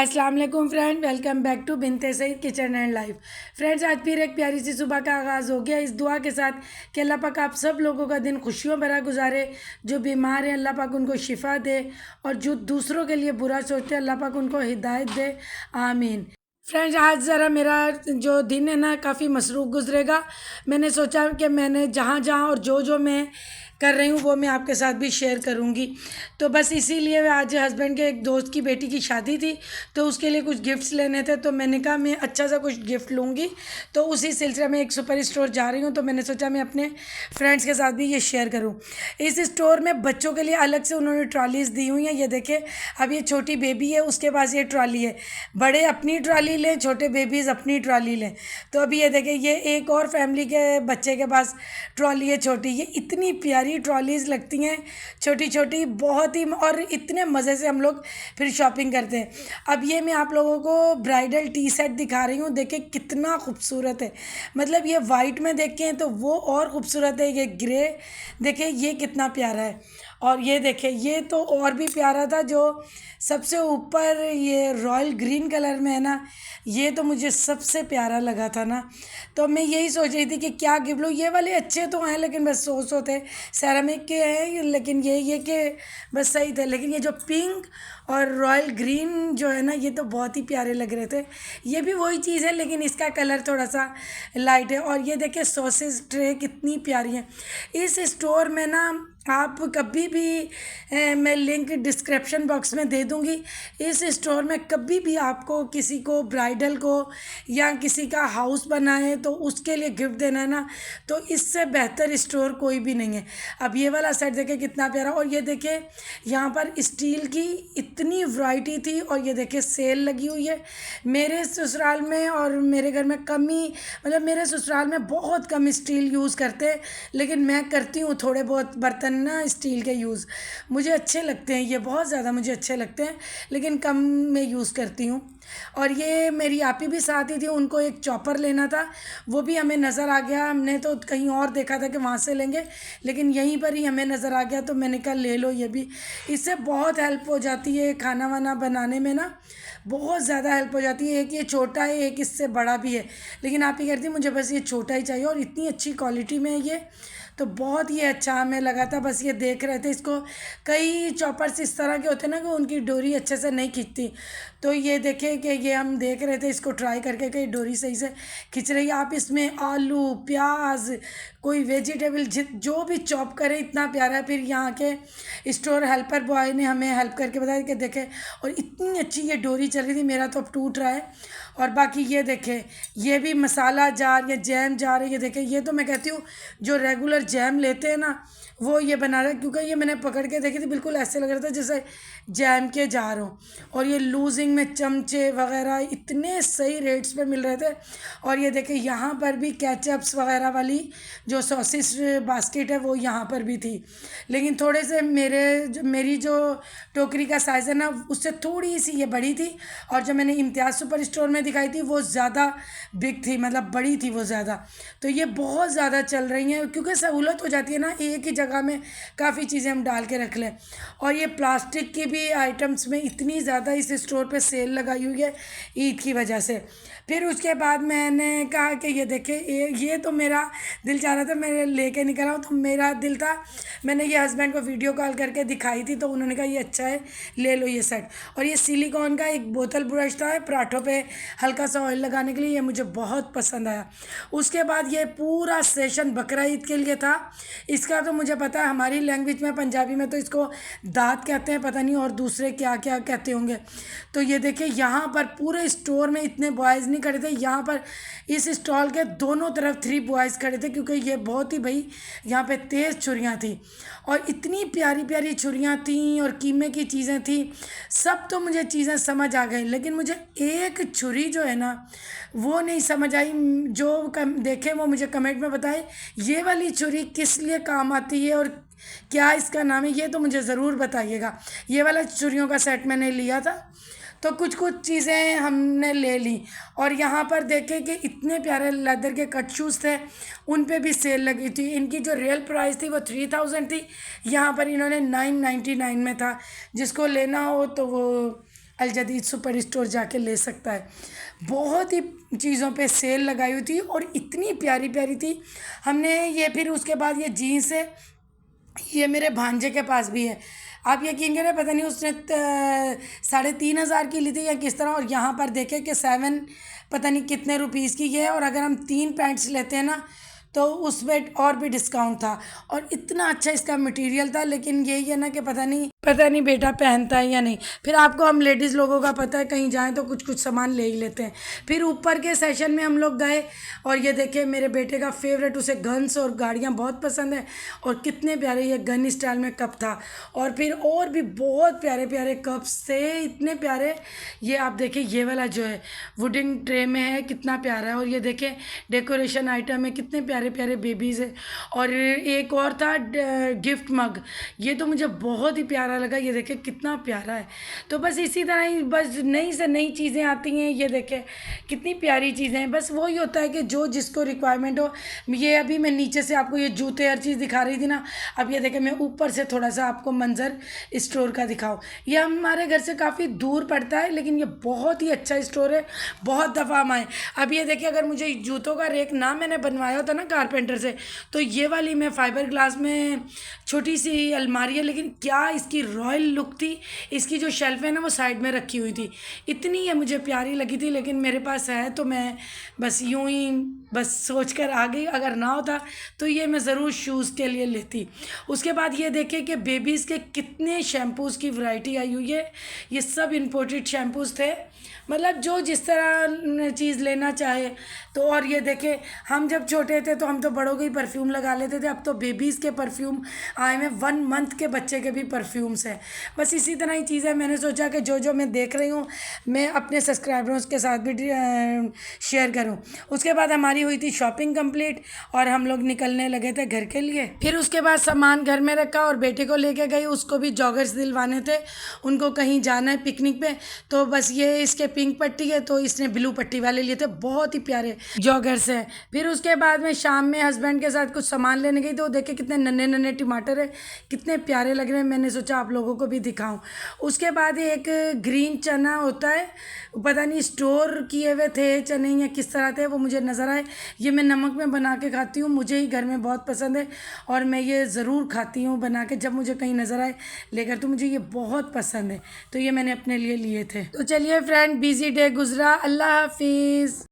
अस्सलाम वालेकुम friend, welcome back to Binte Saeed kitchen and life. Friends, आज फिर एक प्यारी सी सुबह का आगाज़ हो गया इस दुआ के साथ कि अल्लाह पाक आप सब लोगों का दिन खुशियों भरा गुजारे। जो बीमार है अल्लाह पाक उनको शिफा दे, और जो दूसरों के लिए बुरा सोचते हैं अल्लाह पाक उनको हिदायत दे। आमीन। फ्रेंड्स, आज ज़रा मेरा जो दिन है ना काफ़ी मसरूफ़ गुजरेगा। मैंने सोचा कि मैंने जहाँ जहाँ और जो मैं कर रही हूँ वो मैं आपके साथ भी शेयर करूँगी। तो बस इसीलिए आज हस्बैंड के एक दोस्त की बेटी की शादी थी, तो उसके लिए कुछ गिफ्ट्स लेने थे। तो मैंने कहा मैं अच्छा सा कुछ गिफ्ट लूँगी, तो उसी सिलसिले में एक सुपर स्टोर जा रही हूँ। तो मैंने सोचा मैं अपने फ्रेंड्स के साथ भी ये शेयर करूँ। इस स्टोर में बच्चों के लिए अलग से उन्होंने ट्रॉलीज़ दी हुई हैं। ये देखें, अब ये छोटी बेबी है, उसके पास ये ट्रॉली है। बड़े अपनी ट्रॉली लें, छोटे बेबीज़ अपनी ट्रॉली लें। तो अभी ये देखें, ये एक और फैमिली के बच्चे के पास ट्रॉली है छोटी। ये इतनी प्यारी ट्रॉलीज़ लगती हैं, छोटी छोटी, बहुत ही, और इतने मज़े से हम लोग फिर शॉपिंग करते हैं। अब ये मैं आप लोगों को ब्राइडल टी सेट दिखा रही हूँ। देखें कितना खूबसूरत है। मतलब ये वाइट में देखें तो वो और ख़ूबसूरत है। ये ग्रे देखें, ये कितना प्यारा है। और ये देखें, ये तो और भी प्यारा था। जो सबसे ऊपर ये रॉयल ग्रीन कलर में है ना, ये तो मुझे सबसे प्यारा लगा था ना। तो मैं यही सोच रही थी कि क्या गिफ्ट लूँ। ये वाले अच्छे तो हैं, लेकिन बस सो थे, सेरामिक के हैं, लेकिन ये कि बस सही थे। लेकिन ये जो पिंक और रॉयल ग्रीन जो है ना, ये तो बहुत ही प्यारे लग रहे थे। ये भी वही चीज़ है, लेकिन इसका कलर थोड़ा सा लाइट है। और ये देखिए सॉसेज ट्रे कितनी प्यारी है। इस स्टोर में ना आप कभी भी मैं लिंक डिस्क्रिप्शन बॉक्स में दे दूँगी। इस स्टोर में कभी भी आपको किसी को ब्राइडल को या किसी का हाउस बनाए तो उसके लिए गिफ्ट देना है ना, तो इससे बेहतर स्टोर कोई भी नहीं है। अब ये वाला सेट देखें कितना प्यारा। और ये देखें, यहाँ पर स्टील की इतनी वैरायटी थी। और ये देखें सेल लगी हुई है। मेरे ससुराल में और मेरे घर में कम ही, मतलब मेरे ससुराल में बहुत कम स्टील यूज़ करते हैं, लेकिन मैं करती हूँ थोड़े बहुत बर्तन ना स्टील के यूज़। मुझे अच्छे लगते हैं, ये बहुत ज़्यादा मुझे अच्छे लगते हैं, लेकिन कम मैं यूज़ करती हूँ। और ये मेरी आपी भी साथ ही थी, उनको एक चॉपर लेना था, वो भी हमें नज़र आ गया। हमने तो कहीं और देखा था कि वहाँ से लेंगे, लेकिन यहीं पर ही हमें नज़र आ गया, तो मैंने कहा ले लो ये भी। इससे बहुत हेल्प हो जाती है खाना वाना बनाने में ना, बहुत ज़्यादा हेल्प हो जाती है। एक ये छोटा है, एक इससे बड़ा भी है, लेकिन आप ही कहती मुझे बस ये छोटा ही चाहिए। और इतनी अच्छी क्वालिटी में है ये, तो बहुत ही अच्छा हमें लगा था। बस ये देख रहे थे इसको। कई चॉपर्स इस तरह के होते हैं ना कि उनकी डोरी अच्छे से नहीं खींचती, तो ये देखें कि ये हम देख रहे थे इसको ट्राई करके कि डोरी सही से खींच रही है। आप इसमें आलू, प्याज, कोई वेजिटेबल जो भी चॉप करें, इतना प्यारा है। फिर यहाँ के स्टोर हेल्पर बॉय ने हमें हेल्प करके बताया कि देखें, और इतनी अच्छी ये डोरी चल रही थी। मेरा तो अब टूट रहा है। और बाकी ये देखें, ये भी मसाला जार या जैम जार है। ये देखें, ये तो मैं कहती हूँ जो रेगुलर जैम लेते हैं ना, वो ये बना रहा है। क्योंकि ये मैंने पकड़ के देखी थी, बिल्कुल ऐसे लग रहा था जैसे जैम के जार हो। और ये लूजिंग में चमचे वगैरह इतने सही रेट्स पे मिल रहे थे। और ये देखें, यहाँ पर भी केचप्स वगैरह वाली जो सॉसेस बास्केट है वो यहाँ पर भी थी, लेकिन थोड़े से मेरी जो टोकरी का साइज़ है ना, उससे थोड़ी सी ये बड़ी थी। और जो मैंने इम्तियाज़ सुपर स्टोर में दिखाई थी वो ज़्यादा बिग थी, मतलब बड़ी थी वो ज़्यादा। तो ये बहुत ज़्यादा चल रही हैं, क्योंकि सहूलत हो जाती है ना, एक ही जगह में काफ़ी चीज़ें हम डाल के रख लें। और ये प्लास्टिक की भी आइटम्स में इतनी ज़्यादा इस स्टोर पे सेल लगाई हुई है ईद की वजह से। फिर उसके बाद मैंने कहा कि ये देखें, ये तो मेरा दिल चाह रहा था मैं लेके निकल आऊँ। तो मेरा दिल था, मैंने ये हस्बैंड को वीडियो कॉल करके दिखाई थी, तो उन्होंने कहा ये अच्छा है, ले लो ये सेट। और ये सिलिकॉन का एक बोतल ब्रश था पराठों पे हल्का सा ऑयल लगाने के लिए, ये मुझे बहुत पसंद आया। उसके बाद ये पूरा सेशन बकरा ईद के लिए था। इसका तो मुझे पता है, हमारी लैंग्वेज में पंजाबी में तो इसको दाँत कहते हैं, पता नहीं और दूसरे क्या क्या कहते होंगे। तो ये देखिए, यहाँ पर पूरे स्टोर में इतने बॉयज़ नहीं खड़े थे। यहाँ पर इस स्टॉल के दोनों तरफ 3 बॉयज़ खड़े थे, क्योंकि ये बहुत ही भाई यहाँ पे तेज़ छुरियाँ थी। और इतनी प्यारी प्यारी छुरियाँ थीं और कीमे की चीज़ें थी। सब तो मुझे चीज़ें समझ आ गई, लेकिन मुझे एक छुरी जो है ना वो नहीं समझ आई। जो देखे वो मुझे कमेंट में बताए ये वाली छुरी किस लिए काम आती है और क्या इसका नाम है, ये तो मुझे ज़रूर बताइएगा। ये वाला छुरियों का सेट मैंने लिया था, तो कुछ कुछ चीज़ें हमने ले ली। और यहाँ पर देखें कि इतने प्यारे लेदर के कट शूज़ थे, उन पे भी सेल लगी थी। इनकी जो रियल प्राइस थी वो 3000 थी, यहाँ पर इन्होंने 999 में था। जिसको लेना हो तो वो अल जदीद सुपर स्टोर जाके ले सकता है। बहुत ही चीज़ों पे सेल लगाई हुई थी और इतनी प्यारी प्यारी थी। हमने ये फिर उसके बाद ये जीन्स है, ये मेरे भांजे के पास भी है। आप यकीन करें, पता नहीं उसने 3,500 की ली थी या किस तरह। और यहाँ पर देखें कि 7 पता नहीं कितने रुपीज़ की ये है। और अगर हम 3 पैंट्स लेते हैं ना तो उसमें और भी डिस्काउंट था। और इतना अच्छा इसका मटेरियल था। लेकिन यही है ना कि पता नहीं बेटा पहनता है या नहीं। फिर आपको, हम लेडीज़ लोगों का पता है, कहीं जाएं तो कुछ कुछ सामान ले ही लेते हैं। फिर ऊपर के सेशन में हम लोग गए और ये देखे मेरे बेटे का फेवरेट, उसे गन्स और गाड़ियाँ बहुत पसंद है। और कितने प्यारे ये गन स्टाइल में कप था। और फिर और भी बहुत प्यारे प्यारे कप्स थे, इतने प्यारे। ये आप देखिए, ये वाला जो है वुडन ट्रे में है, कितना प्यारा है। और ये देखें डेकोरेशन आइटम है, कितने प्यारे प्यारे बेबीज़ है। और एक और था गिफ्ट मग, ये तो मुझे बहुत ही प्यारा लगा। ये देखें कितना प्यारा है। तो बस इसी तरह ही बस नई से नई चीज़ें आती हैं। ये देखें कितनी प्यारी चीज़ें हैं। बस वही होता है कि जो जिसको रिक्वायरमेंट हो। ये अभी मैं नीचे से आपको ये जूते हर चीज़ दिखा रही थी ना, अब ये देखें मैं ऊपर से थोड़ा सा आपको मंजर स्टोर का दिखाऊँ। ये हमारे घर से काफ़ी दूर पड़ता है, लेकिन ये बहुत ही अच्छा स्टोर है। बहुत दफ़ा हम आए। अब ये देखिए, अगर मुझे जूतों का रेक ना मैंने बनवाया होता ना कारपेंटर से, तो ये वाली मैं फाइबर ग्लास में छोटी सी अलमारी है, लेकिन क्या इसकी रॉयल लुक थी। इसकी जो शेल्फ है ना वो साइड में रखी हुई थी, इतनी ये मुझे प्यारी लगी थी। लेकिन मेरे पास है तो मैं बस यूं ही बस सोच कर आ गई। अगर ना होता तो ये मैं ज़रूर शूज़ के लिए लेती। उसके बाद ये देखें कि बेबीज़ के कितने शैम्पूज़ की वैरायटी आई हुई है। ये सब इम्पोर्टेड शैम्पूज़ थे, मतलब जो जिस तरह चीज़ लेना चाहे। तो और ये देखें, हम जब छोटे थे तो हम तो बड़ों के ही परफ्यूम लगा लेते थे। अब तो बेबीज़ के परफ्यूम आए हैं, 1 मंथ के बच्चे के भी परफ्यूम्स हैं। बस इसी तरह ही चीज़ें मैंने सोचा कि जो जो मैं देख रही हूँ मैं अपने सब्सक्राइबर्स के साथ भी शेयर करूँ। उसके बाद हमारी हुई थी शॉपिंग कंप्लीट और हम लोग निकलने लगे थे घर के लिए। फिर उसके बाद सामान घर में रखा और बेटे को लेके गई, उसको भी जॉगर्स दिलवाने थे। उनको कहीं जाना है पिकनिक पे, तो बस ये इसके पिंक पट्टी है तो इसने ब्लू पट्टी वाले लिए थे, बहुत ही प्यारे जॉगर्स हैं। फिर उसके बाद में शाम में हस्बैंड के साथ कुछ सामान लेने गई तो देखे कितने नन्हे नन्हे टमाटर है, कितने प्यारे लग रहे हैं। मैंने सोचा आप लोगों को भी दिखाऊं। उसके बाद एक ग्रीन चना होता है, पता नहीं स्टोर किए हुए थे चने या किस तरह थे, वो मुझे नज़र आए। ये मैं नमक में बना के खाती हूँ, मुझे ही घर में बहुत पसंद है और मैं ये ज़रूर खाती हूँ बना के जब मुझे कहीं नज़र आए लेकर। तो मुझे ये बहुत पसंद है, तो ये मैंने अपने लिए लिए थे। तो चलिए फ्रेंड, बिजी डे गुजरा। अल्लाह हाफिज़।